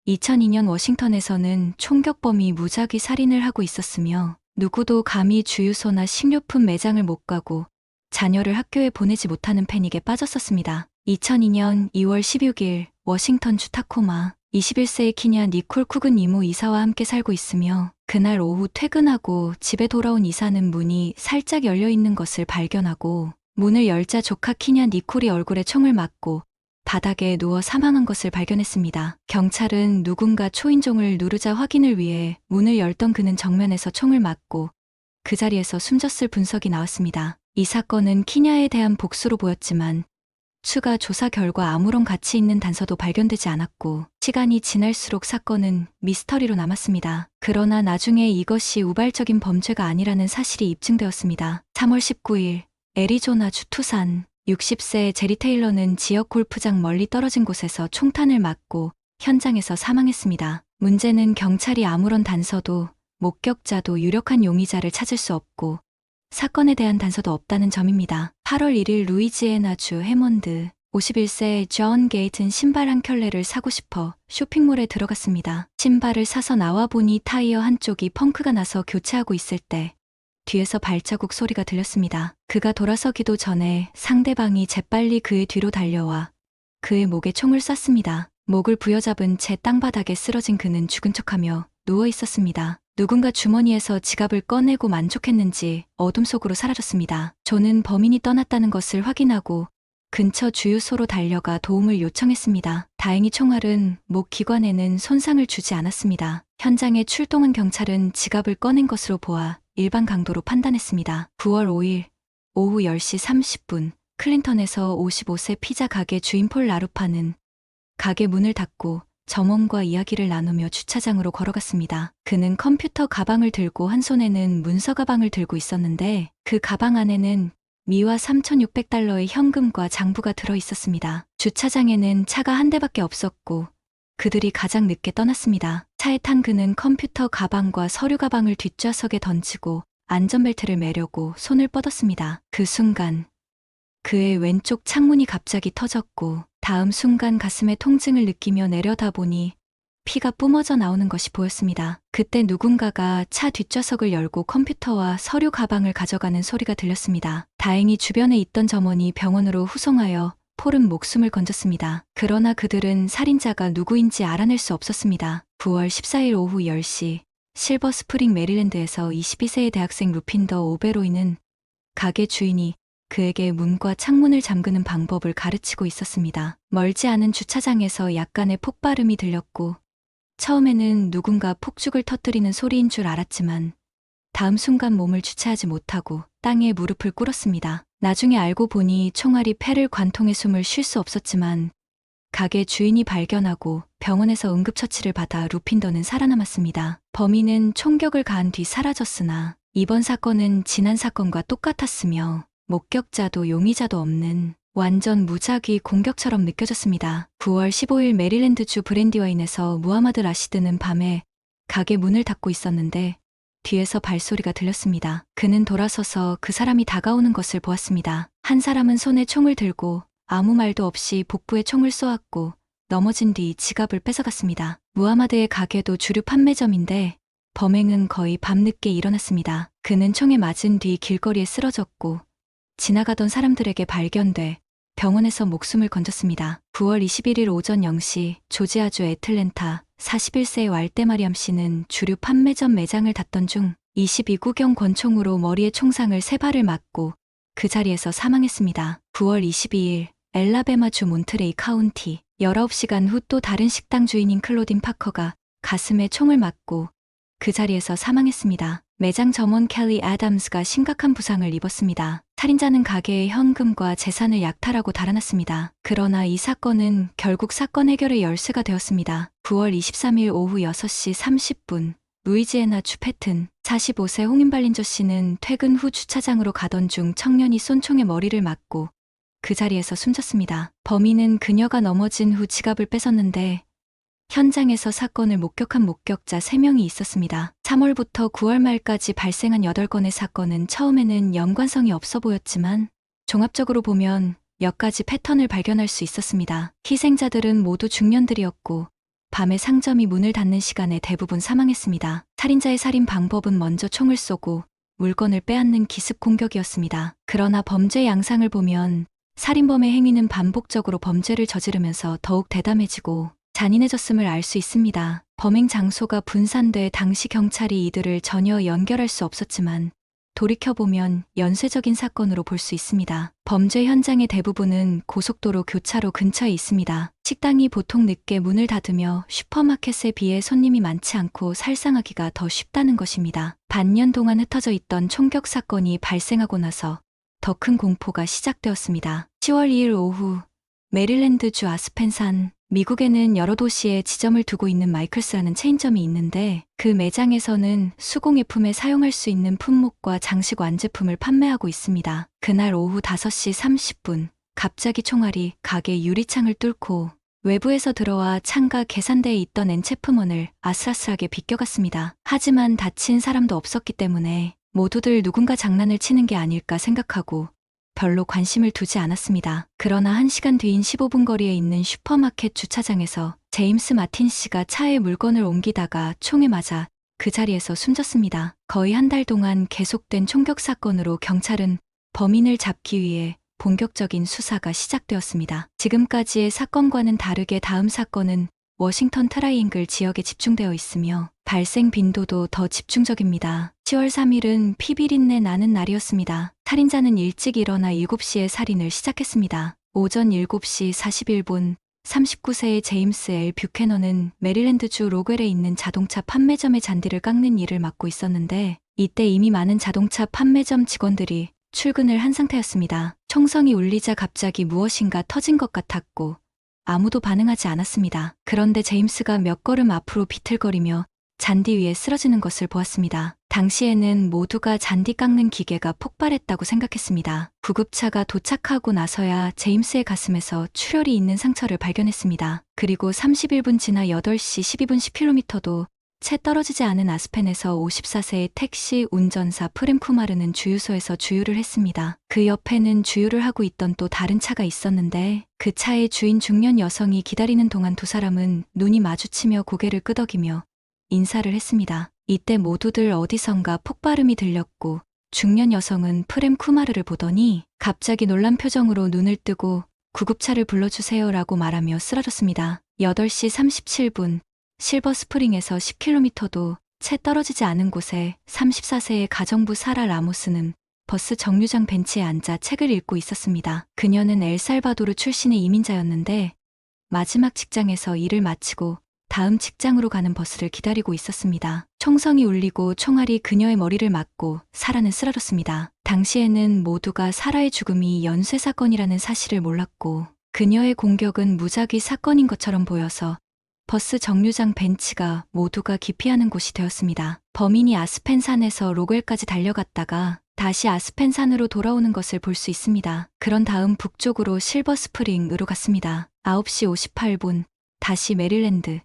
2002년 워싱턴에서는 총격범이 무작위 살인을 하고 있었으며 누구도 감히 주유소나 식료품 매장을 못 가고 자녀를 학교에 보내지 못하는 패닉에 빠졌었습니다. 2002년 2월 16일 워싱턴주 타코마 21세의 키냐 니콜 쿡은 이모 이사와 함께 살고 있으며 그날 오후 퇴근하고 집에 돌아온 이사는 문이 살짝 열려 있는 것을 발견하고 문을 열자 조카 키냐 니콜이 얼굴에 총을 맞고 바닥에 누워 사망한 것을 발견했습니다. 경찰은 누군가 초인종을 누르자 확인을 위해 문을 열던 그는 정면에서 총을 맞고 그 자리에서 숨졌을 분석이 나왔습니다. 이 사건은 키냐에 대한 복수로 보였지만 추가 조사 결과 아무런 가치 있는 단서도 발견되지 않았고 시간이 지날수록 사건은 미스터리로 남았습니다. 그러나 나중에 이것이 우발적인 범죄가 아니라는 사실이 입증되었습니다. 3월 19일 애리조나주 투산 60세 제리 테일러는 지역 골프장 멀리 떨어진 곳에서 총탄을 맞고 현장에서 사망했습니다. 문제는 경찰이 아무런 단서도 목격자도 유력한 용의자를 찾을 수 없고 사건에 대한 단서도 없다는 점입니다. 8월 1일 루이지애나주 해몬드 51세 존 게이튼 신발 한 켤레를 사고 싶어 쇼핑몰에 들어갔습니다. 신발을 사서 나와보니 타이어 한쪽이 펑크가 나서 교체하고 있을 때 뒤에서 발자국 소리가 들렸습니다. 그가 돌아서기도 전에 상대방이 재빨리 그의 뒤로 달려와 그의 목에 총을 쐈습니다. 목을 부여잡은 채 땅바닥에 쓰러진 그는 죽은 척하며 누워 있었습니다. 누군가 주머니에서 지갑을 꺼내고 만족했는지 어둠 속으로 사라졌습니다. 존은 범인이 떠났다는 것을 확인하고 근처 주유소로 달려가 도움을 요청했습니다. 다행히 총알은 목 기관에는 손상을 주지 않았습니다. 현장에 출동한 경찰은 지갑을 꺼낸 것으로 보아 일반 강도로 판단했습니다. 9월 5일 오후 10시 30분 클린턴에서 55세 피자 가게 주인 폴 라루파는 가게 문을 닫고 점원과 이야기를 나누며 주차장으로 걸어갔습니다. 그는 컴퓨터 가방을 들고 한 손에는 문서 가방을 들고 있었는데 그 가방 안에는 미화 3,600달러의 현금과 장부가 들어 있었습니다. 주차장에는 차가 한 대밖에 없었고 그들이 가장 늦게 떠났습니다. 차에 탄 그는 컴퓨터 가방과 서류 가방을 뒷좌석에 던지고 안전벨트를 매려고 손을 뻗었습니다. 그 순간 그의 왼쪽 창문이 갑자기 터졌고 다음 순간 가슴에 통증을 느끼며 내려다보니 피가 뿜어져 나오는 것이 보였습니다. 그때 누군가가 차 뒷좌석을 열고 컴퓨터와 서류 가방을 가져가는 소리가 들렸습니다. 다행히 주변에 있던 점원이 병원으로 후송하여 폴은 목숨을 건졌습니다. 그러나 그들은 살인자가 누구인지 알아낼 수 없었습니다. 9월 14일 오후 10시 실버 스프링 메릴랜드에서 22세의 대학생 루핀더 오베로이는 가게 주인이 그에게 문과 창문을 잠그는 방법을 가르치고 있었습니다. 멀지 않은 주차장에서 약간의 폭발음이 들렸고 처음에는 누군가 폭죽을 터뜨리는 소리인 줄 알았지만 다음 순간 몸을 주체하지 못하고 땅에 무릎을 꿇었습니다. 나중에 알고 보니 총알이 폐를 관통해 숨을 쉴 수 없었지만 가게 주인이 발견하고 병원에서 응급처치를 받아 루핀더는 살아남았습니다. 범인은 총격을 가한 뒤 사라졌으나 이번 사건은 지난 사건과 똑같았으며 목격자도 용의자도 없는 완전 무작위 공격처럼 느껴졌습니다. 9월 15일 메릴랜드주 브랜디와인에서 무하마드 라시드는 밤에 가게 문을 닫고 있었는데 뒤에서 발소리가 들렸습니다. 그는 돌아서서 그 사람이 다가오는 것을 보았습니다. 한 사람은 손에 총을 들고 아무 말도 없이 복부에 총을 쏘았고 넘어진 뒤 지갑을 뺏어갔습니다. 무하마드의 가게도 주류 판매점인데 범행은 거의 밤늦게 일어났습니다. 그는 총에 맞은 뒤 길거리에 쓰러졌고 지나가던 사람들에게 발견돼 병원에서 목숨을 건졌습니다. 9월 21일 오전 0시 조지아주 애틀랜타 41세의 왈데마리암 씨는 주류 판매점 매장을 닫던 중 22구경 권총으로 머리에 총상을 3발을 맞고 그 자리에서 사망했습니다. 9월 22일 엘라베마주 몬트레이 카운티 19시간 후 또 다른 식당 주인인 클로딘 파커가 가슴에 총을 맞고 그 자리에서 사망했습니다. 매장 점원 켈리 애덤스가 심각한 부상을 입었습니다. 살인자는 가게의 현금과 재산을 약탈하고 달아났습니다. 그러나 이 사건은 결국 사건 해결의 열쇠가 되었습니다. 9월 23일 오후 6시 30분 루이지애나주 패튼 45세 홍인발린저 씨는 퇴근 후 주차장으로 가던 중 청년이 쏜 총에 머리를 맞고 그 자리에서 숨졌습니다. 범인은 그녀가 넘어진 후 지갑을 뺏었는데 현장에서 사건을 목격한 목격자 3명이 있었습니다. 3월부터 9월 말까지 발생한 8건의 사건은 처음에는 연관성이 없어 보였지만 종합적으로 보면 몇 가지 패턴을 발견할 수 있었습니다. 희생자들은 모두 중년들이었고 밤에 상점이 문을 닫는 시간에 대부분 사망했습니다. 살인자의 살인 방법은 먼저 총을 쏘고 물건을 빼앗는 기습 공격이었습니다. 그러나 범죄 양상을 보면 살인범의 행위는 반복적으로 범죄를 저지르면서 더욱 대담해지고 잔인해졌음을 알 수 있습니다. 범행 장소가 분산돼 당시 경찰이 이들을 전혀 연결할 수 없었지만 돌이켜보면 연쇄적인 사건으로 볼 수 있습니다. 범죄 현장의 대부분은 고속도로 교차로 근처에 있습니다. 식당이 보통 늦게 문을 닫으며 슈퍼마켓에 비해 손님이 많지 않고 살상하기가 더 쉽다는 것입니다. 반년 동안 흩어져 있던 총격 사건이 발생하고 나서 더 큰 공포가 시작되었습니다. 10월 2일 오후 메릴랜드주 아스펜산, 미국에는 여러 도시에 지점을 두고 있는 마이클스라는 체인점이 있는데 그 매장에서는 수공예품에 사용할 수 있는 품목과 장식 완제품을 판매하고 있습니다. 그날 오후 5시 30분 갑자기 총알이 가게 유리창을 뚫고 외부에서 들어와 창가 계산대에 있던 엔체프먼을 아슬아슬하게 비껴갔습니다. 하지만 다친 사람도 없었기 때문에 모두들 누군가 장난을 치는 게 아닐까 생각하고 별로 관심을 두지 않았습니다. 그러나 1시간 뒤인 15분 거리에 있는 슈퍼마켓 주차장에서 제임스 마틴 씨가 차에 물건을 옮기다가 총에 맞아 그 자리에서 숨졌습니다. 거의 한 달 동안 계속된 총격 사건으로 경찰은 범인을 잡기 위해 본격적인 수사가 시작되었습니다. 지금까지의 사건과는 다르게 다음 사건은 워싱턴 트라이앵글 지역에 집중되어 있으며 발생 빈도도 더 집중적입니다. 10월 3일은 피비린내 나는 날이었습니다. 살인자는 일찍 일어나 7시에 살인을 시작했습니다. 오전 7시 41분 39세의 제임스 L. 뷰캐넌은 메릴랜드주 로겔에 있는 자동차 판매점의 잔디를 깎는 일을 맡고 있었는데 이때 이미 많은 자동차 판매점 직원들이 출근을 한 상태였습니다. 총성이 울리자 갑자기 무엇인가 터진 것 같았고 아무도 반응하지 않았습니다. 그런데 제임스가 몇 걸음 앞으로 비틀거리며 잔디 위에 쓰러지는 것을 보았습니다. 당시에는 모두가 잔디 깎는 기계가 폭발했다고 생각했습니다. 구급차가 도착하고 나서야 제임스의 가슴에서 출혈이 있는 상처를 발견했습니다. 그리고 31분 지나 8시 12분 10km도 채 떨어지지 않은 아스펜에서 54세의 택시 운전사 프렘 쿠마르는 주유소에서 주유를 했습니다. 그 옆에는 주유를 하고 있던 또 다른 차가 있었는데 그 차의 주인 중년 여성이 기다리는 동안 두 사람은 눈이 마주치며 고개를 끄덕이며 인사를 했습니다. 이때 모두들 어디선가 폭발음이 들렸고 중년 여성은 프렘 쿠마르를 보더니 갑자기 놀란 표정으로 눈을 뜨고 구급차를 불러주세요라고 말하며 쓰러졌습니다. 8시 37분 실버 스프링에서 10km도 채 떨어지지 않은 곳에 34세의 가정부 사라 라모스는 버스 정류장 벤치에 앉아 책을 읽고 있었습니다. 그녀는 엘살바도르 출신의 이민자였는데 마지막 직장에서 일을 마치고 다음 직장으로 가는 버스를 기다리고 있었습니다. 총성이 울리고 총알이 그녀의 머리를 맞고 사라는 쓰러졌습니다. 당시에는 모두가 사라의 죽음이 연쇄 사건이라는 사실을 몰랐고 그녀의 공격은 무작위 사건인 것처럼 보여서 버스 정류장 벤치가 모두가 기피하는 곳이 되었습니다. 범인이 아스펜산에서 로겔까지 달려갔다가 다시 아스펜산으로 돌아오는 것을 볼 수 있습니다. 그런 다음 북쪽으로 실버 스프링으로 갔습니다. 9시 58분 다시 메릴랜드.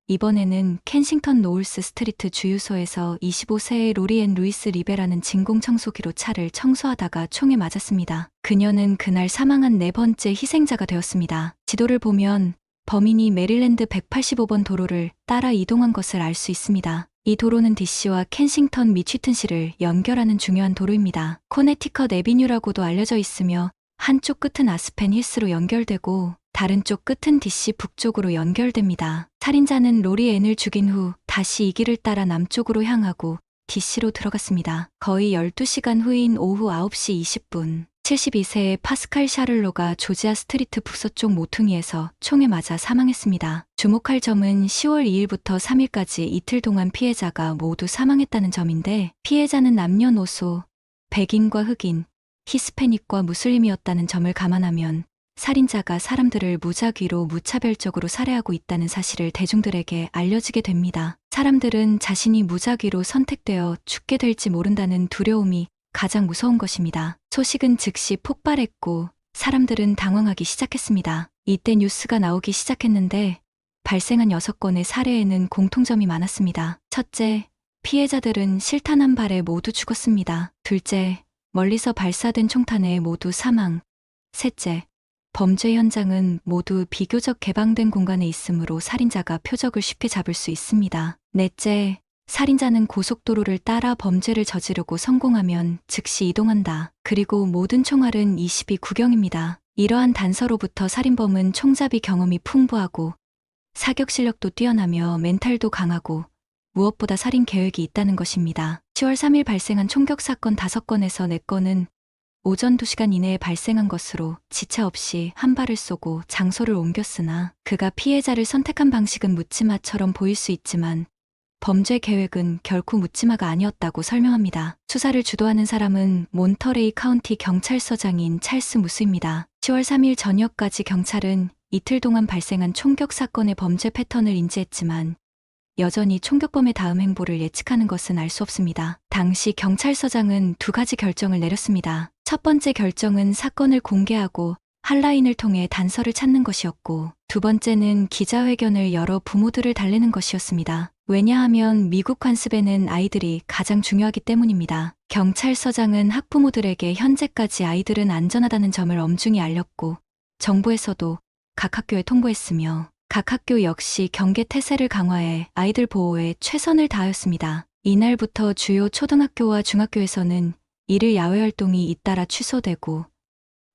이번에는 켄싱턴 노울스 스트리트 주유소에서 25세의 로리앤 루이스 리베라는 진공청소기로 차를 청소하다가 총에 맞았습니다. 그녀는 그날 사망한 네 번째 희생자가 되었습니다. 지도를 보면 범인이 메릴랜드 185번 도로를 따라 이동한 것을 알 수 있습니다. 이 도로는 DC와 켄싱턴 미취튼시를 연결하는 중요한 도로입니다. 코네티컷 애비뉴라고도 알려져 있으며 한쪽 끝은 아스펜 힐스로 연결되고 다른 쪽 끝은 DC 북쪽으로 연결됩니다. 살인자는 로리 앤을 죽인 후 다시 이 길을 따라 남쪽으로 향하고 DC로 들어갔습니다. 거의 12시간 후인 오후 9시 20분 72세의 파스칼 샤를로가 조지아 스트리트 북서쪽 모퉁이에서 총에 맞아 사망했습니다. 주목할 점은 10월 2일부터 3일까지 이틀 동안 피해자가 모두 사망했다는 점인데 피해자는 남녀노소, 백인과 흑인, 히스패닉과 무슬림이었다는 점을 감안하면 살인자가 사람들을 무작위로 무차별적으로 살해하고 있다는 사실을 대중들에게 알려지게 됩니다. 사람들은 자신이 무작위로 선택되어 죽게 될지 모른다는 두려움이 가장 무서운 것입니다. 소식은 즉시 폭발했고 사람들은 당황하기 시작했습니다. 이때 뉴스가 나오기 시작했는데 발생한 6건의 살해에는 공통점이 많았습니다. 첫째, 피해자들은 실탄 한 발에 모두 죽었습니다. 둘째, 멀리서 발사된 총탄에 모두 사망. 셋째, 범죄 현장은 모두 비교적 개방된 공간에 있으므로 살인자가 표적을 쉽게 잡을 수 있습니다. 넷째, 살인자는 고속도로를 따라 범죄를 저지르고 성공하면 즉시 이동한다. 그리고 모든 총알은 22 구경입니다. 이러한 단서로부터 살인범은 총잡이 경험이 풍부하고 사격 실력도 뛰어나며 멘탈도 강하고 무엇보다 살인 계획이 있다는 것입니다. 10월 3일 발생한 총격 사건 5건에서 4건은 오전 2시간 이내에 발생한 것으로 지체 없이 한 발을 쏘고 장소를 옮겼으나 그가 피해자를 선택한 방식은 묻지마처럼 보일 수 있지만 범죄 계획은 결코 묻지마가 아니었다고 설명합니다. 수사를 주도하는 사람은 몬터레이 카운티 경찰서장인 찰스 무스입니다. 10월 3일 저녁까지 경찰은 이틀 동안 발생한 총격 사건의 범죄 패턴을 인지했지만 여전히 총격범의 다음 행보를 예측하는 것은 알 수 없습니다. 당시 경찰서장은 2가지 결정을 내렸습니다. 첫 번째 결정은 사건을 공개하고 핫라인을 통해 단서를 찾는 것이었고, 두 번째는 기자회견을 열어 부모들을 달래는 것이었습니다. 왜냐하면 미국 관습에는 아이들이 가장 중요하기 때문입니다. 경찰서장은 학부모들에게 현재까지 아이들은 안전하다는 점을 엄중히 알렸고, 정부에서도 각 학교에 통보했으며 각 학교 역시 경계 태세를 강화해 아이들 보호에 최선을 다하였습니다. 이날부터 주요 초등학교와 중학교에서는 일일 야외 활동이 잇따라 취소되고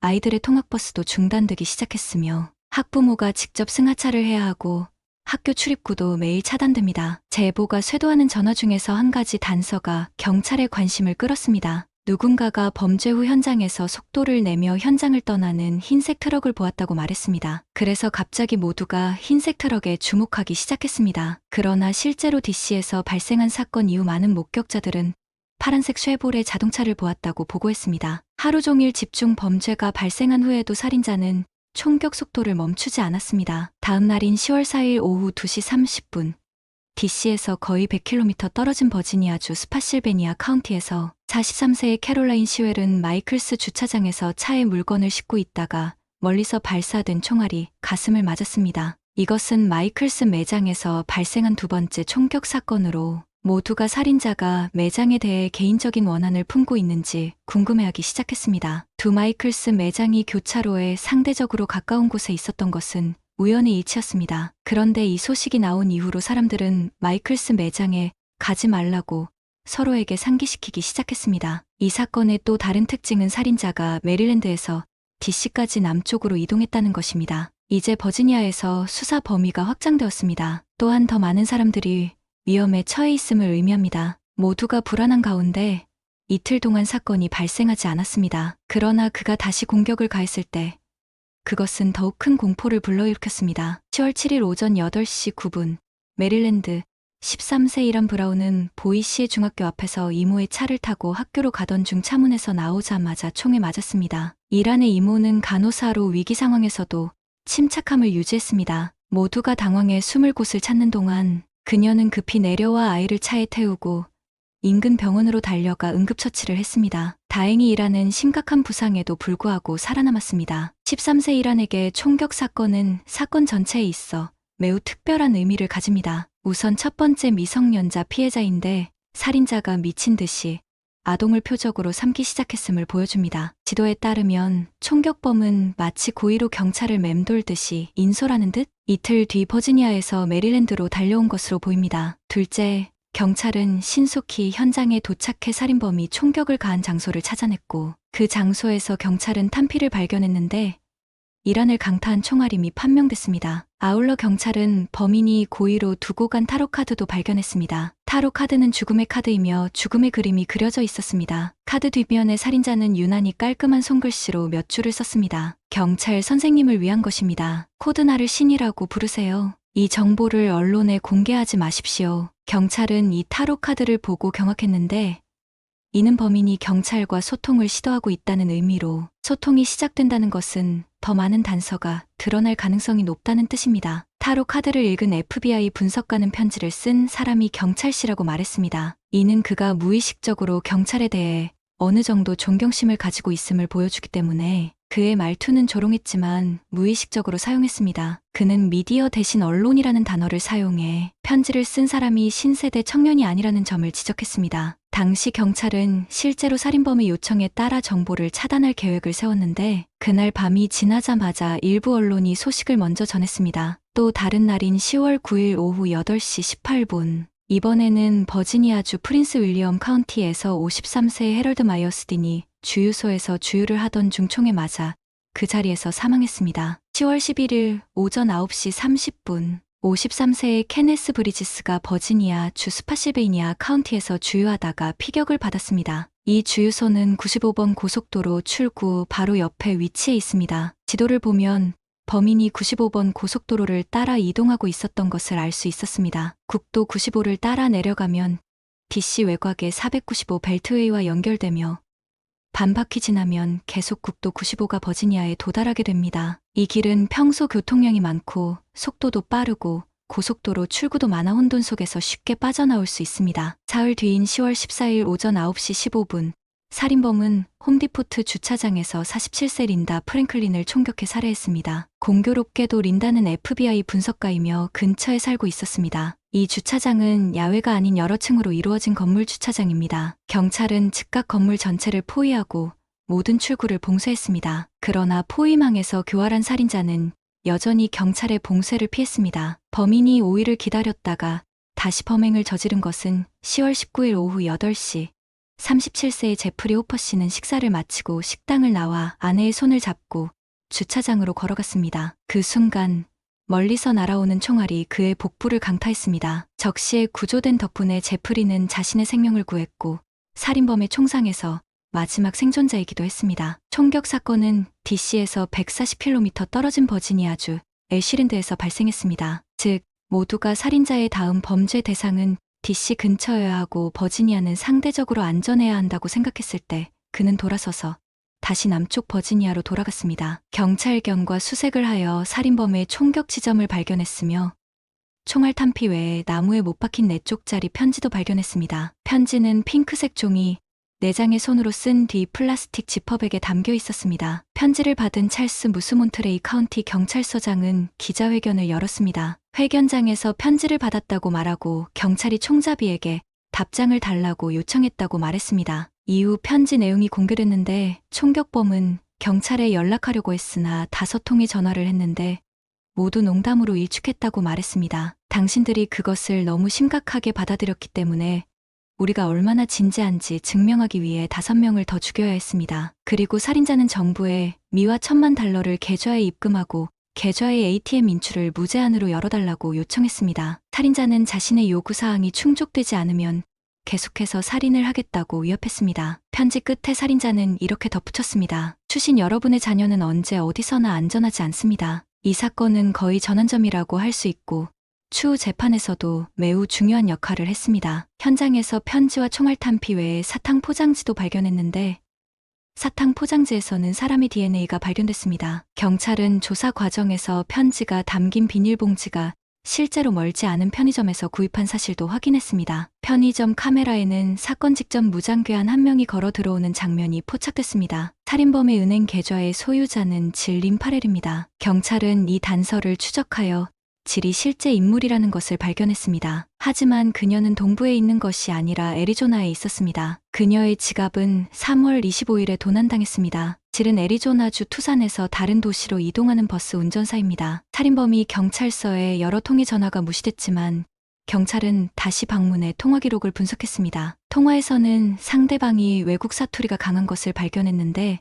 아이들의 통학버스도 중단되기 시작했으며 학부모가 직접 승하차를 해야 하고 학교 출입구도 매일 차단됩니다. 제보가 쇄도하는 전화 중에서 한 가지 단서가 경찰의 관심을 끌었습니다. 누군가가 범죄 후 현장에서 속도를 내며 현장을 떠나는 흰색 트럭을 보았다고 말했습니다. 그래서 갑자기 모두가 흰색 트럭에 주목하기 시작했습니다. 그러나 실제로 DC에서 발생한 사건 이후 많은 목격자들은 파란색 쉐보레 자동차를 보았다고 보고했습니다. 하루 종일 집중 범죄가 발생한 후에도 살인자는 총격 속도를 멈추지 않았습니다. 다음 날인 10월 4일 오후 2시 30분, DC에서 거의 100km 떨어진 버지니아주 스파실베니아 카운티에서 43세의 캐롤라인 시웰은 마이클스 주차장에서 차에 물건을 싣고 있다가 멀리서 발사된 총알이 가슴을 맞았습니다. 이것은 마이클스 매장에서 발생한 2번째 총격 사건으로 모두가 살인자가 매장에 대해 개인적인 원한을 품고 있는지 궁금해하기 시작했습니다. 두 마이클스 매장이 교차로에 상대적으로 가까운 곳에 있었던 것은 우연의 일치였습니다. 그런데 이 소식이 나온 이후로 사람들은 마이클스 매장에 가지 말라고 서로에게 상기시키기 시작했습니다. 이 사건의 또 다른 특징은 살인자가 메릴랜드에서 DC까지 남쪽으로 이동했다는 것입니다. 이제 버지니아에서 수사 범위가 확장되었습니다. 또한 더 많은 사람들이 위험에 처해 있음을 의미합니다. 모두가 불안한 가운데 이틀 동안 사건이 발생하지 않았습니다. 그러나 그가 다시 공격을 가했을 때 그것은 더욱 큰 공포를 불러일으켰습니다. 10월 7일 오전 8시 9분, 메릴랜드 13세 이란 브라운은 보이시의 중학교 앞에서 이모의 차를 타고 학교로 가던 중 차문에서 나오자마자 총에 맞았습니다. 이란의 이모는 간호사로 위기 상황에서도 침착함을 유지했습니다. 모두가 당황해 숨을 곳을 찾는 동안 그녀는 급히 내려와 아이를 차에 태우고 인근 병원으로 달려가 응급처치를 했습니다. 다행히 이란은 심각한 부상에도 불구하고 살아남았습니다. 13세 이란에게 총격 사건은 사건 전체에 있어 매우 특별한 의미를 가집니다. 우선 첫 번째 미성년자 피해자인데 살인자가 미친 듯이 아동을 표적으로 삼기 시작했음을 보여줍니다. 지도에 따르면 총격범은 마치 고의로 경찰을 맴돌듯이 인솔하는 듯 이틀 뒤 버지니아에서 메릴랜드로 달려온 것으로 보입니다. 둘째, 경찰은 신속히 현장에 도착해 살인범이 총격을 가한 장소를 찾아냈고 그 장소에서 경찰은 탄피를 발견했는데 이란을 강타한 총알임이 판명됐습니다. 아울러 경찰은 범인이 고의로 두고 간 타로카드도 발견했습니다. 타로카드는 죽음의 카드이며 죽음의 그림이 그려져 있었습니다. 카드 뒷면에 살인자는 유난히 깔끔한 손글씨로 몇 줄을 썼습니다. 경찰 선생님을 위한 것입니다. 코드나를 신이라고 부르세요. 이 정보를 언론에 공개하지 마십시오. 경찰은 이 타로카드를 보고 경악했는데 이는 범인이 경찰과 소통을 시도하고 있다는 의미로 소통이 시작된다는 것은 더 많은 단서가 드러날 가능성이 높다는 뜻입니다. 타로 카드를 읽은 FBI 분석가는 편지를 쓴 사람이 경찰씨라고 말했습니다. 이는 그가 무의식적으로 경찰에 대해 어느 정도 존경심을 가지고 있음을 보여주기 때문에 그의 말투는 조롱했지만 무의식적으로 사용했습니다. 그는 미디어 대신 언론이라는 단어를 사용해 편지를 쓴 사람이 신세대 청년이 아니라는 점을 지적했습니다. 당시 경찰은 실제로 살인범의 요청에 따라 정보를 차단할 계획을 세웠는데 그날 밤이 지나자마자 일부 언론이 소식을 먼저 전했습니다. 또 다른 날인 10월 9일 오후 8시 18분 이번에는 버지니아주 프린스 윌리엄 카운티에서 53세의 해럴드 마이어스딘이 주유소에서 주유를 하던 중 총에 맞아 그 자리에서 사망했습니다. 10월 11일 오전 9시 30분 53세의 케네스 브리지스가 버지니아 주 스파실베이니아 카운티에서 주유하다가 피격을 받았습니다. 이 주유소는 95번 고속도로 출구 바로 옆에 위치해 있습니다. 지도를 보면 범인이 95번 고속도로를 따라 이동하고 있었던 것을 알 수 있었습니다. 국도 95를 따라 내려가면 DC 외곽의 495 벨트웨이와 연결되며 반바퀴 지나면 계속 국도 95가 버지니아에 도달하게 됩니다. 이 길은 평소 교통량이 많고 속도도 빠르고 고속도로 출구도 많아 혼돈 속에서 쉽게 빠져나올 수 있습니다. 사흘 뒤인 10월 14일 오전 9시 15분 살인범은 홈디포트 주차장에서 47세 린다 프랭클린을 총격해 살해했습니다. 공교롭게도 린다는 FBI 분석가이며 근처에 살고 있었습니다. 이 주차장은 야외가 아닌 여러 층으로 이루어진 건물 주차장입니다. 경찰은 즉각 건물 전체를 포위하고 모든 출구를 봉쇄했습니다. 그러나 포위망에서 교활한 살인자는 여전히 경찰의 봉쇄를 피했습니다. 범인이 5일을 기다렸다가 다시 범행을 저지른 것은 10월 19일 오후 8시 37세의 제프리 호퍼 씨는 식사를 마치고 식당을 나와 아내의 손을 잡고 주차장으로 걸어갔습니다. 그 순간 멀리서 날아오는 총알이 그의 복부를 강타했습니다. 적시에 구조된 덕분에 제프리는 자신의 생명을 구했고 살인범의 총상에서 마지막 생존자이기도 했습니다. 총격 사건은 DC에서 140km 떨어진 버지니아주 애쉬랜드에서 발생했습니다. 즉, 모두가 살인자의 다음 범죄 대상은 DC 근처여야 하고 버지니아는 상대적으로 안전해야 한다고 생각했을 때 그는 돌아서서 다시 남쪽 버지니아로 돌아갔습니다. 경찰견과 수색을 하여 살인범의 총격 지점을 발견했으며 총알 탄피 외에 나무에 못 박힌 4쪽짜리 편지도 발견했습니다. 편지는 핑크색 종이 4장의 손으로 쓴 뒤 플라스틱 지퍼백에 담겨 있었습니다. 편지를 받은 찰스 무스몬트레이 카운티 경찰서장은 기자회견을 열었습니다. 회견장에서 편지를 받았다고 말하고 경찰이 총잡이에게 답장을 달라고 요청했다고 말했습니다. 이후 편지 내용이 공개됐는데 총격범은 경찰에 연락하려고 했으나 5통의 전화를 했는데 모두 농담으로 일축했다고 말했습니다. 당신들이 그것을 너무 심각하게 받아들였기 때문에 우리가 얼마나 진지한지 증명하기 위해 5명을 더 죽여야 했습니다. 그리고 살인자는 정부에 미화 $10,000를 계좌에 입금하고 계좌의 ATM 인출을 무제한으로 열어달라고 요청했습니다. 살인자는 자신의 요구사항이 충족되지 않으면 계속해서 살인을 하겠다고 위협했습니다. 편지 끝에 살인자는 이렇게 덧붙였습니다. 추신 여러분의 자녀는 언제 어디서나 안전하지 않습니다. 이 사건은 거의 전환점이라고 할 수 있고 추후 재판에서도 매우 중요한 역할을 했습니다. 현장에서 편지와 총알 탄피 외에 사탕 포장지도 발견했는데 사탕 포장지에서는 사람의 DNA가 발견됐습니다. 경찰은 조사 과정에서 편지가 담긴 비닐봉지가 실제로 멀지 않은 편의점에서 구입한 사실도 확인했습니다. 편의점 카메라에는 사건 직전 무장괴한 한 명이 걸어 들어오는 장면이 포착됐습니다. 살인범의 은행 계좌의 소유자는 질 림파렐입니다. 경찰은 이 단서를 추적하여 질이 실제 인물이라는 것을 발견했습니다. 하지만 그녀는 동부에 있는 것이 아니라 애리조나에 있었습니다. 그녀의 지갑은 3월 25일에 도난당했습니다. 질은 애리조나주 투산에서 다른 도시로 이동하는 버스 운전사입니다. 살인범이 경찰서에 여러 통의 전화가 무시됐지만 경찰은 다시 방문해 통화 기록을 분석했습니다. 통화에서는 상대방이 외국 사투리가 강한 것을 발견했는데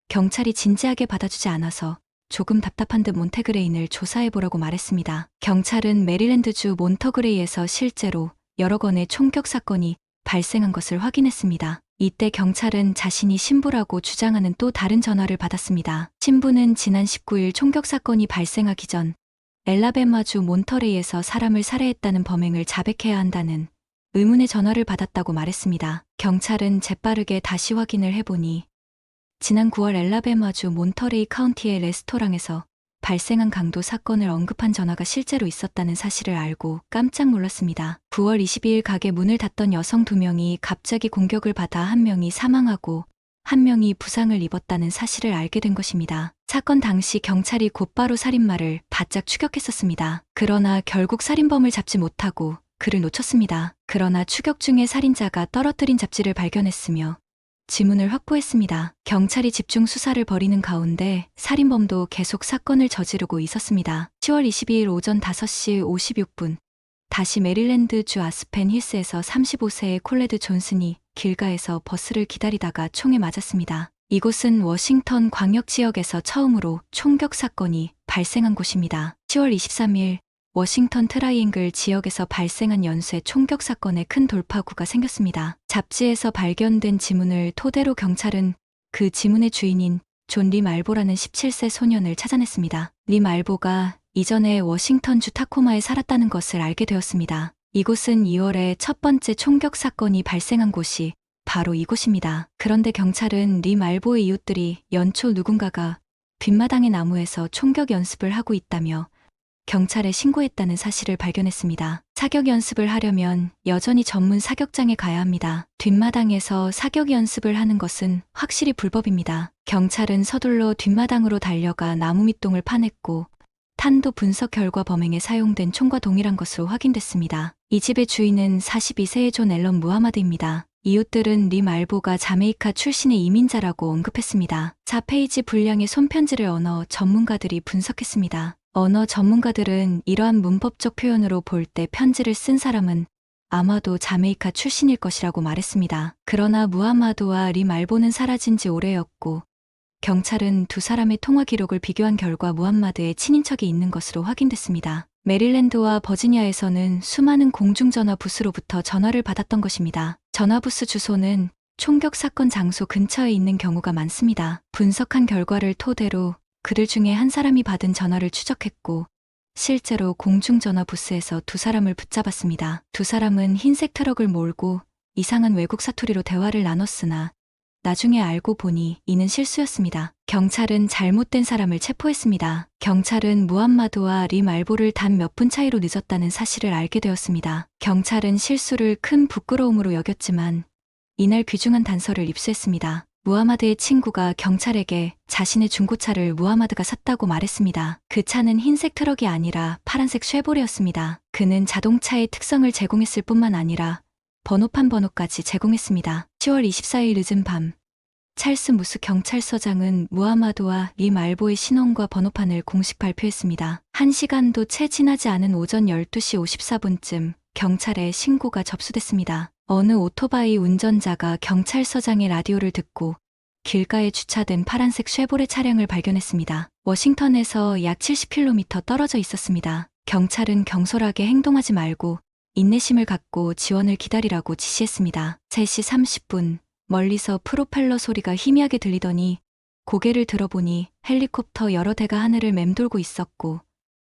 경찰이 진지하게 받아주지 않아서 조금 답답한 듯 몬테그레인을 조사해보라고 말했습니다. 경찰은 메리랜드주 몬터그레이에서 실제로 여러 건의 총격 사건이 발생한 것을 확인했습니다. 이때 경찰은 자신이 신부라고 주장하는 또 다른 전화를 받았습니다. 신부는 지난 19일 총격 사건이 발생하기 전 엘라베마주 몬터레이에서 사람을 살해했다는 범행을 자백해야 한다는 의문의 전화를 받았다고 말했습니다. 경찰은 재빠르게 다시 확인을 해보니 지난 9월 엘라베마주 몬터레이 카운티의 레스토랑에서 발생한 강도 사건을 언급한 전화가 실제로 있었다는 사실을 알고 깜짝 놀랐습니다. 9월 22일 가게 문을 닫던 여성 2명이 갑자기 공격을 받아 한 명이 사망하고 한 명이 부상을 입었다는 사실을 알게 된 것입니다. 사건 당시 경찰이 곧바로 살인마를 바짝 추격했었습니다. 그러나 결국 살인범을 잡지 못하고 그를 놓쳤습니다. 그러나 추격 중에 살인자가 떨어뜨린 잡지를 발견했으며 지문을 확보했습니다. 경찰이 집중 수사를 벌이는 가운데 살인범도 계속 사건을 저지르고 있었습니다. 10월 22일 오전 5시 56분 다시 메릴랜드주 아스펜 힐스에서 35세의 콜레드 존슨이 길가에서 버스를 기다리다가 총에 맞았습니다. 이곳은 워싱턴 광역 지역에서 처음으로 총격 사건이 발생한 곳입니다. 10월 23일 워싱턴 트라이앵글 지역에서 발생한 연쇄 총격 사건에 큰 돌파구가 생겼습니다. 잡지에서 발견된 지문을 토대로 경찰은 그 지문의 주인인 존 리 말보라는 17세 소년을 찾아냈습니다. 리 말보가 이전에 워싱턴주 타코마에 살았다는 것을 알게 되었습니다. 이곳은 2월에 첫 번째 총격 사건이 발생한 곳이 바로 이곳입니다. 그런데 경찰은 리 말보의 이웃들이 연초 누군가가 뒷마당의 나무에서 총격 연습을 하고 있다며 경찰에 신고했다는 사실을 발견했습니다. 사격 연습을 하려면 여전히 전문 사격장에 가야 합니다. 뒷마당에서 사격 연습을 하는 것은 확실히 불법입니다. 경찰은 서둘러 뒷마당으로 달려가 나무 밑동을 파냈고 탄도 분석 결과 범행에 사용된 총과 동일한 것으로 확인됐습니다. 이 집의 주인은 42세의 존 앨런 무하마드입니다. 이웃들은 리 말보가 자메이카 출신의 이민자라고 언급했습니다. 4페이지 분량의 손편지를 언어 전문가들이 분석했습니다. 언어 전문가들은 이러한 문법적 표현으로 볼 때 편지를 쓴 사람은 아마도 자메이카 출신일 것이라고 말했습니다. 그러나 무하마드와 리 말보는 사라진 지 오래였고 경찰은 두 사람의 통화 기록을 비교한 결과 무함마드의 친인척이 있는 것으로 확인됐습니다. 메릴랜드와 버지니아에서는 수많은 공중전화 부스로부터 전화를 받았던 것입니다. 전화부스 주소는 총격 사건 장소 근처에 있는 경우가 많습니다. 분석한 결과를 토대로 그들 중에 한 사람이 받은 전화를 추적했고 실제로 공중전화 부스에서 두 사람을 붙잡았습니다. 두 사람은 흰색 트럭을 몰고 이상한 외국 사투리로 대화를 나눴으나 나중에 알고 보니 이는 실수였습니다. 경찰은 잘못된 사람을 체포했습니다. 경찰은 무함마드와 리 말보를 단 몇 분 차이로 늦었다는 사실을 알게 되었습니다. 경찰은 실수를 큰 부끄러움으로 여겼지만 이날 귀중한 단서를 입수했습니다. 무하마드의 친구가 경찰에게 자신의 중고차를 무하마드가 샀다고 말했습니다. 그 차는 흰색 트럭이 아니라 파란색 쉐보레였습니다. 그는 자동차의 특성을 제공했을 뿐만 아니라 번호판 번호까지 제공했습니다. 10월 24일 늦은 밤 찰스 무스 경찰서장은 무하마드와 리 말보의 신원과 번호판을 공식 발표했습니다. 1시간도 채 지나지 않은 오전 12시 54분쯤 경찰에 신고가 접수됐습니다. 어느 오토바이 운전자가 경찰서장의 라디오를 듣고 길가에 주차된 파란색 쉐보레 차량을 발견했습니다. 워싱턴에서 약 70km 떨어져 있었습니다. 경찰은 경솔하게 행동하지 말고 인내심을 갖고 지원을 기다리라고 지시했습니다. 3시 30분 멀리서 프로펠러 소리가 희미하게 들리더니 고개를 들어보니 헬리콥터 여러 대가 하늘을 맴돌고 있었고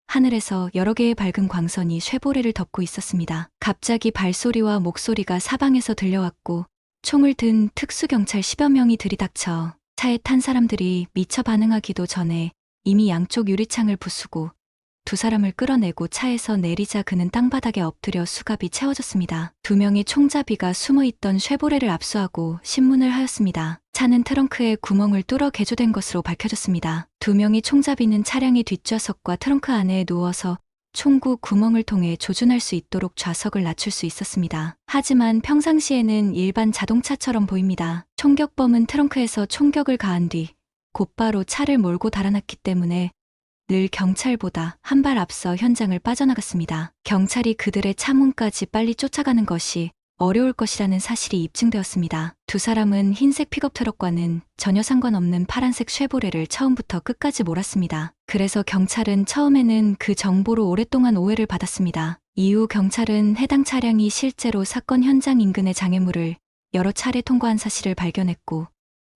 하늘에서 여러 개의 밝은 광선이 쉐보레를 덮고 있었습니다. 갑자기 발소리와 목소리가 사방에서 들려왔고 총을 든 특수경찰 10여 명이 들이닥쳐 차에 탄 사람들이 미처 반응하기도 전에 이미 양쪽 유리창을 부수고 두 사람을 끌어내고 차에서 내리자 그는 땅바닥에 엎드려 수갑이 채워졌습니다. 두 명의 총잡이가 숨어있던 쉐보레를 압수하고 신문을 하였습니다. 차는 트렁크에 구멍을 뚫어 개조된 것으로 밝혀졌습니다. 두 명의 총잡이는 차량의 뒷좌석과 트렁크 안에 누워서 총구 구멍을 통해 조준할 수 있도록 좌석을 낮출 수 있었습니다. 하지만 평상시에는 일반 자동차처럼 보입니다. 총격범은 트렁크에서 총격을 가한 뒤 곧바로 차를 몰고 달아났기 때문에 늘 경찰보다 한 발 앞서 현장을 빠져나갔습니다. 경찰이 그들의 차문까지 빨리 쫓아가는 것이 어려울 것이라는 사실이 입증되었습니다. 두 사람은 흰색 픽업 트럭과는 전혀 상관없는 파란색 쉐보레를 처음부터 끝까지 몰았습니다. 그래서 경찰은 처음에는 그 정보로 오랫동안 오해를 받았습니다. 이후 경찰은 해당 차량이 실제로 사건 현장 인근의 장애물을 여러 차례 통과한 사실을 발견했고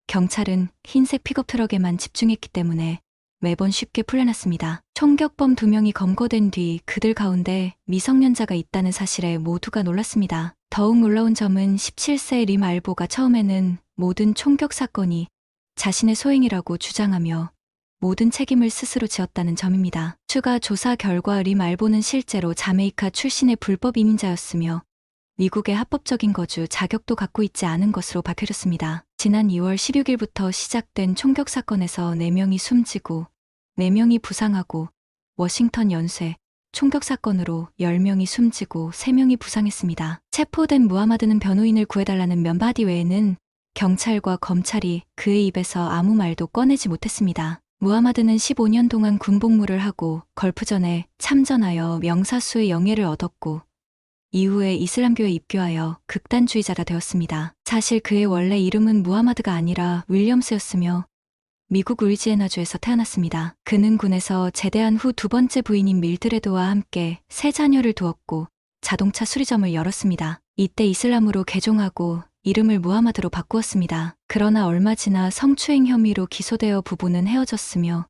경찰은 흰색 픽업 트럭에만 집중했기 때문에 매번 쉽게 풀려났습니다. 총격범 2명이 검거된 뒤 그들 가운데 미성년자가 있다는 사실에 모두가 놀랐습니다. 더욱 놀라운 점은 17세 리 말보가 처음에는 모든 총격 사건이 자신의 소행이라고 주장하며 모든 책임을 스스로 지었다는 점입니다. 추가 조사 결과 리 말보는 실제로 자메이카 출신의 불법 이민자였으며 미국의 합법적인 거주 자격도 갖고 있지 않은 것으로 밝혀졌습니다. 지난 2월 16일부터 시작된 총격 사건에서 4명이 숨지고 4명이 부상하고 워싱턴 연쇄 총격 사건으로 10명이 숨지고 3명이 부상했습니다. 체포된 무하마드는 변호인을 구해달라는 면바디 외에는 경찰과 검찰이 그의 입에서 아무 말도 꺼내지 못했습니다. 무하마드는 15년 동안 군복무를 하고 걸프전에 참전하여 명사수의 영예를 얻었고 이후에 이슬람교에 입교하여 극단주의자가 되었습니다. 사실 그의 원래 이름은 무하마드가 아니라 윌리엄스였으며 미국 루이지애나주에서 태어났습니다. 그는 군에서 제대한 후 두 번째 부인인 밀드레드와 함께 세 자녀를 두었고 자동차 수리점을 열었습니다. 이때 이슬람으로 개종하고 이름을 무하마드로 바꾸었습니다. 그러나 얼마 지나 성추행 혐의로 기소되어 부부는 헤어졌으며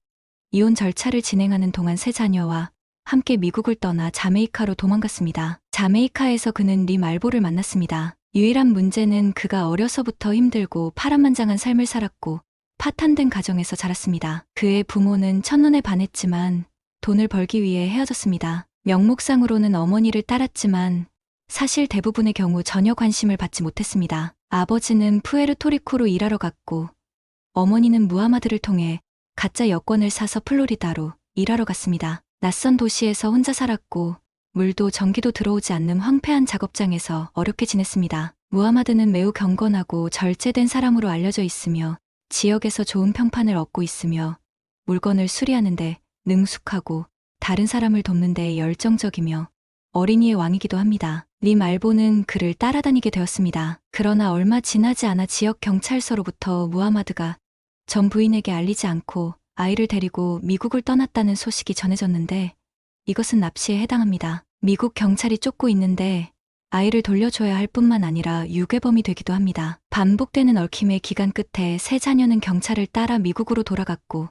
이혼 절차를 진행하는 동안 세 자녀와 함께 미국을 떠나 자메이카로 도망갔습니다. 자메이카에서 그는 리 말보를 만났습니다. 유일한 문제는 그가 어려서부터 힘들고 파란만장한 삶을 살았고 파탄된 가정에서 자랐습니다. 그의 부모는 첫눈에 반했지만 돈을 벌기 위해 헤어졌습니다. 명목상으로는 어머니를 따랐지만 사실 대부분의 경우 전혀 관심을 받지 못했습니다. 아버지는 푸에르토리코로 일하러 갔고 어머니는 무하마드를 통해 가짜 여권을 사서 플로리다로 일하러 갔습니다. 낯선 도시에서 혼자 살았고 물도 전기도 들어오지 않는 황폐한 작업장에서 어렵게 지냈습니다. 무하마드는 매우 경건하고 절제된 사람으로 알려져 있으며 지역에서 좋은 평판을 얻고 있으며 물건을 수리하는데 능숙하고 다른 사람을 돕는 데 열정적이며 어린이의 왕이기도 합니다. 리 말보는 그를 따라다니게 되었습니다. 그러나 얼마 지나지 않아 지역 경찰서로부터 무하마드가 전 부인에게 알리지 않고 아이를 데리고 미국을 떠났다는 소식이 전해졌는데 이것은 납치에 해당합니다. 미국 경찰이 쫓고 있는데 아이를 돌려줘야 할 뿐만 아니라 유괴범이 되기도 합니다. 반복되는 얽힘의 기간 끝에 세 자녀는 경찰을 따라 미국으로 돌아갔고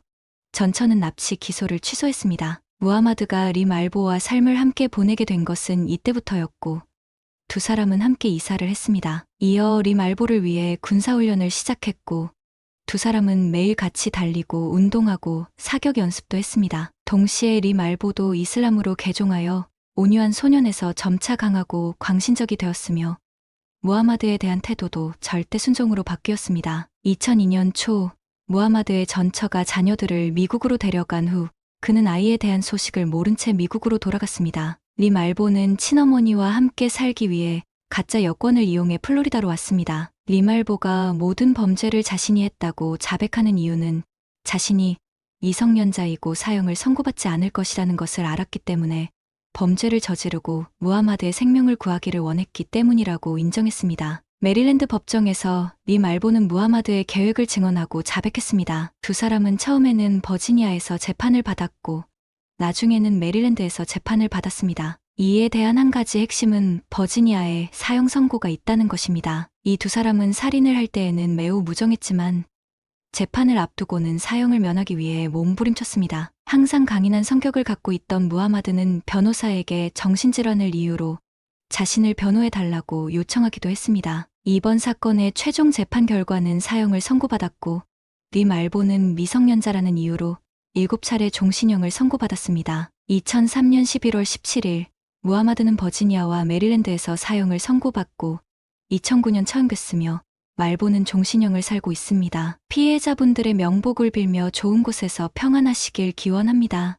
전처는 납치 기소를 취소했습니다. 무하마드가 리 말보와 삶을 함께 보내게 된 것은 이때부터였고 두 사람은 함께 이사를 했습니다. 이어 리 말보를 위해 군사훈련을 시작했고 두 사람은 매일 같이 달리고 운동하고 사격 연습도 했습니다. 동시에 리 말보도 이슬람으로 개종하여 온유한 소년에서 점차 강하고 광신적이 되었으며 무하마드에 대한 태도도 절대 순종으로 바뀌었습니다. 2002년 초 무하마드의 전처가 자녀들을 미국으로 데려간 후 그는 아이에 대한 소식을 모른 채 미국으로 돌아갔습니다. 리 말보는 친어머니와 함께 살기 위해 가짜 여권을 이용해 플로리다로 왔습니다. 리 말보가 모든 범죄를 자신이 했다고 자백하는 이유는 자신이 미성년자이고 사형을 선고받지 않을 것이라는 것을 알았기 때문에 범죄를 저지르고 무하마드의 생명을 구하기를 원했기 때문이라고 인정했습니다. 메릴랜드 법정에서 리 말보는 무하마드의 계획을 증언하고 자백했습니다. 두 사람은 처음에는 버지니아에서 재판을 받았고 나중에는 메릴랜드에서 재판을 받았습니다. 이에 대한 한 가지 핵심은 버지니아에 사형 선고가 있다는 것입니다. 이 두 사람은 살인을 할 때에는 매우 무정했지만 재판을 앞두고는 사형을 면하기 위해 몸부림쳤습니다. 항상 강인한 성격을 갖고 있던 무하마드는 변호사에게 정신질환을 이유로 자신을 변호해달라고 요청하기도 했습니다. 이번 사건의 최종 재판 결과는 사형을 선고받았고 리 말보는 미성년자라는 이유로 7차례 종신형을 선고받았습니다. 2003년 11월 17일 무하마드는 버지니아와 메릴랜드에서 사형을 선고받고 2009년 처형됐으며 말보는 종신형을 살고 있습니다. 피해자분들의 명복을 빌며 좋은 곳에서 평안하시길 기원합니다.